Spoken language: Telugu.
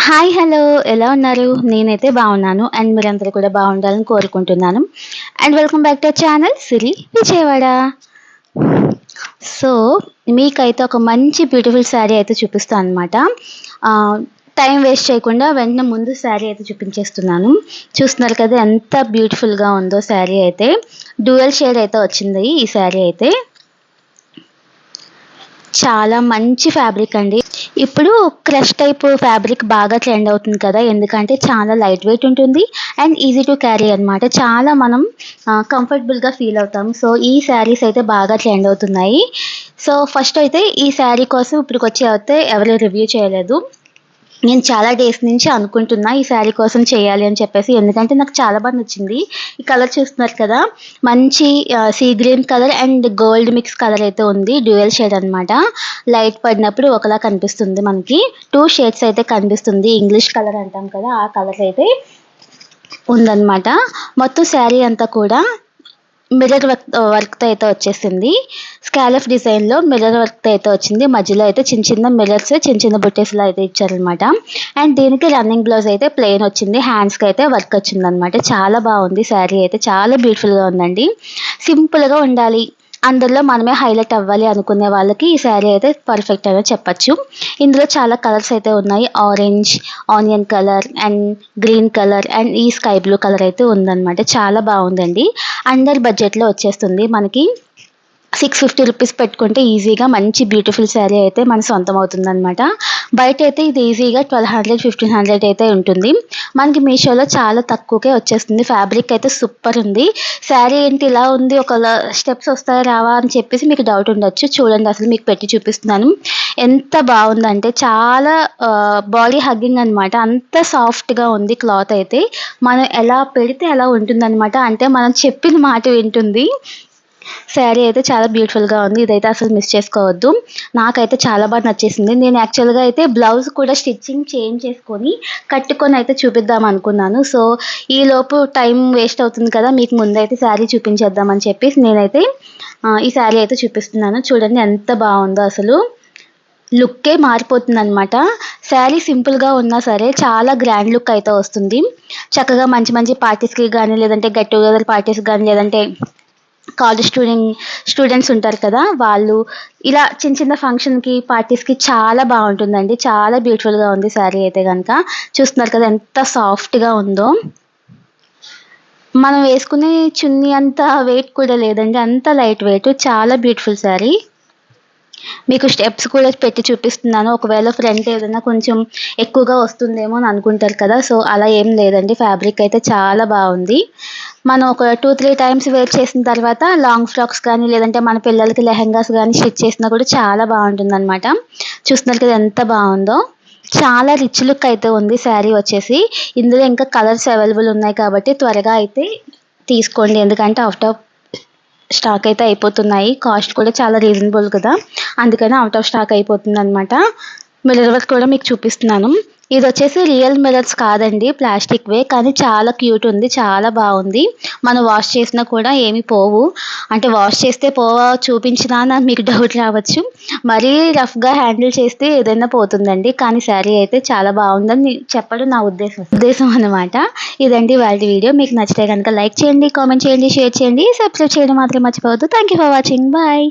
హాయ్! హలో! ఎలా ఉన్నారు? నేనైతే బాగున్నాను. అండ్ మీరందరూ కూడా బాగుండాలని కోరుకుంటున్నాను. And welcome back to our channel Siri Vijayawada. So, మీకైతే ఒక మంచి బ్యూటిఫుల్ శారీ అయితే చూపిస్తా అనమాట. టైం వేస్ట్ చేయకుండా వెంటనే ముందు శారీ అయితే చూపించేస్తున్నాను. చూస్తున్నారు కదా ఎంత బ్యూటిఫుల్‌గా ఉందో శారీ అయితే. డ్యూయల్ షేడ్ అయితే వచ్చింది ఈ శారీ అయితే. చాలా మంచి ఫ్యాబ్రిక్ అండి. ఇప్పుడు క్రష్ టైప్ ఫ్యాబ్రిక్ బాగా ట్రెండ్ అవుతుంది కదా! ఎందుకంటే చాలా లైట్ వెయిట్ ఉంటుంది. అండ్ ఈజీ టు క్యారీ అనమాట. చాలా మనం కంఫర్టబుల్‌గా ఫీల్ అవుతాం. సో, ఈ శారీస్ అయితే బాగా ట్రెండ్ అవుతున్నాయి. సో, ఫస్ట్ అయితే ఈ శారీ కోసం ఇప్పటికొచ్చి అయితే ఎవరు రివ్యూ చేయలేదు. నేను చాలా డేస్ నుంచి అనుకుంటున్నా ఈ శారీ కోసం చేయాలి అని చెప్పేసి. ఎందుకంటే నాకు చాలా బాగా నచ్చింది. ఈ కలర్ చూస్తున్నారు కదా! మంచి sea green colour and gold mix colour అయితే ఉంది. డ్యూయల్ షేడ్ అనమాట. లైట్ పడినప్పుడు ఒకలా కనిపిస్తుంది మనకి. 2 షేడ్స్ అయితే కనిపిస్తుంది. ఇంగ్లీష్ కలర్ అంటాం కదా! ఆ కలర్ అయితే ఉందనమాట. మొత్తం శారీ అంతా కూడా మిర్రర్ వర్క్‌తో అయితే వచ్చేసింది. స్కాలప్ డిజైన్‌లో మిర్రర్ వర్క్‌తో అయితే వచ్చింది. మధ్యలో అయితే చిన్న చిన్న మిర్రర్స్, చిన్న చిన్న బుట్టేస్‌లా అయితే ఇచ్చారనమాట. అండ్ దీనికి రన్నింగ్ బ్లౌజ్ అయితే ప్లెయిన్ వచ్చింది. హ్యాండ్స్‌కి అయితే వర్క్ వచ్చిందనమాట. చాలా బాగుంది శారీ అయితే. చాలా బ్యూటిఫుల్‌గా ఉందండి. సింపుల్‌గా ఉండాలి, అందరిలో మనమే హైలైట్ అవ్వాలి అనుకునే వాళ్ళకి ఈ శారీ అయితే పర్ఫెక్ట్ అనే చెప్పొచ్చు. ఇందులో చాలా కలర్స్ అయితే ఉన్నాయి. Orange, onion colour and green colour and ఈ స్కై బ్లూ కలర్ అయితే ఉందనమాట. చాలా బాగుందండి. అండర్ బడ్జెట్‌లో వచ్చేస్తుంది మనకి. 650 రూపీస్ పెట్టుకుంటే ఈజీగా మంచి బ్యూటిఫుల్ శారీ అయితే మన సొంతం అవుతుందనమాట. బయటైతే ఇది ఈజీగా 1200, 1500 అయితే ఉంటుంది. మనకి మీషోలో చాలా తక్కువకే వచ్చేస్తుంది. ఫ్యాబ్రిక్ అయితే సూపర్ ఉంది. శారీ ఏంటి ఇలా ఉంది, ఒకవేళ స్టెప్స్ వస్తాయా రావా అని చెప్పేసి మీకు డౌట్ ఉండొచ్చు. చూడండి అసలు మీకు పెట్టి చూపిస్తున్నాను. ఎంత బాగుందంటే చాలా బాడీ హగ్గింగ్ అనమాట. అంత సాఫ్ట్‌గా ఉంది క్లాత్ అయితే. మనం ఎలా పెడితే అలా ఉంటుందనమాట. అంటే మనం చెప్పిన మాట వింటుంది. శారీ అయితే చాలా బ్యూటిఫుల్‌గా ఉంది. ఇదైతే అసలు మిస్ చేసుకోవద్దు. నాకైతే చాలా బాగా నచ్చేసింది. నేను యాక్చువల్‌గా అయితే బ్లౌజ్ కూడా స్టిచ్చింగ్ చేంజ్ చేసుకొని, కట్టుకొని అయితే చూపిద్దాం అనుకున్నాను. సో, ఈలోపు టైం వేస్ట్ అవుతుంది కదా! మీకు ముందైతే శారీ చూపించేద్దామని చెప్పేసి నేనైతే ఈ శారీ అయితే చూపిస్తున్నాను. చూడండి ఎంత బావుందో అసలు. లుక్కే మారిపోతుందనమాట. శారీ సింపుల్‌గా ఉన్నా సరే చాలా గ్రాండ్ లుక్ అయితే వస్తుంది. చక్కగా మంచి మంచి పార్టీస్‌కి గానీ, లేదంటే గెట్ టుగెదర్ పార్టీస్‌కి గానీ, లేదంటే కాలేజ్ స్టూడెంట్స్ ఉంటారు కదా! వాళ్ళు ఇలా చిన్న చిన్న ఫంక్షన్‌కి, పార్టీస్‌కి చాలా బావుంటుందండి. చాలా బ్యూటిఫుల్‌గా ఉంది శారీ అయితే గనక. చూస్తున్నారు కదా ఎంత సాఫ్ట్‌గా ఉందో. మనం వేసుకునే చున్నీ అంత వెయిట్ కూడా లేదండి. అంత లైట్ వెయిట్. చాలా బ్యూటిఫుల్ శారీ. మీకు స్టెప్స్ కూడా పెట్టి చూపిస్తున్నాను. ఒకవేళ ఫ్రంట్ ఏదైనా కొంచెం ఎక్కువగా వస్తుందేమో అని అనుకుంటారు కదా! సో, అలా ఏం లేదండి. ఫ్యాబ్రిక్ అయితే చాలా బావుంది. మనం ఒక 2, 3 టైమ్స్ వేర్ చేసిన తర్వాత లాంగ్ ఫ్రాక్స్ కానీ, లేదంటే మన పిల్లలకి లెహెంగాస్ గానీ స్టిచ్ చేసినా కూడా చాలా బావుంటుందనమాట. చూస్తున్నారు కదా ఎంత బావుందో. చాలా రిచ్ లుక్ అయితే ఉంది శారీ వచ్చేసి. ఇందులో ఇంకా కలర్స్ అవైలబుల్ ఉన్నాయి కాబట్టి త్వరగా అయితే తీసుకోండి. ఎందుకంటే ఔట్ ఆఫ్ స్టాక్ అయితే అయిపోతున్నాయి. కాస్ట్ కూడా చాలా రీజనబుల్ కదా! అందుకని ఔట్ ఆఫ్ స్టాక్ అయిపోతుందనమాట. మిర్రర్ వర్క్ కూడా మీకు చూపిస్తున్నాను. ఇదొచ్చేసి రియల్ మిర్రర్స్ కాదండి. ప్లాస్టిక్‌వే. కానీ చాలా క్యూట్ ఉంది. చాలా బావుంది. మనం వాష్ చేసినా కూడా ఏమి పోవు. అంటే వాష్ చేస్తే పోవా చూపించినా అని మీకు డౌట్ రావచ్చు. మరీ రఫ్‌గా హ్యాండిల్ చేస్తే ఏదైనా పోతుందండి. కానీ శారీ అయితే చాలా బావుందని చెప్పడం నా ఉద్దేశం అనమాట. ఇదండి ఇవాల్టి వీడియో. మీకు నచ్చితే గనుక లైక్ చేయండి, కామెంట్ చేయండి, షేర్ చేయండి, సబ్స్క్రైబ్ చేయడం మాత్రం మర్చిపోవద్దు. Thank you for watching. Bye.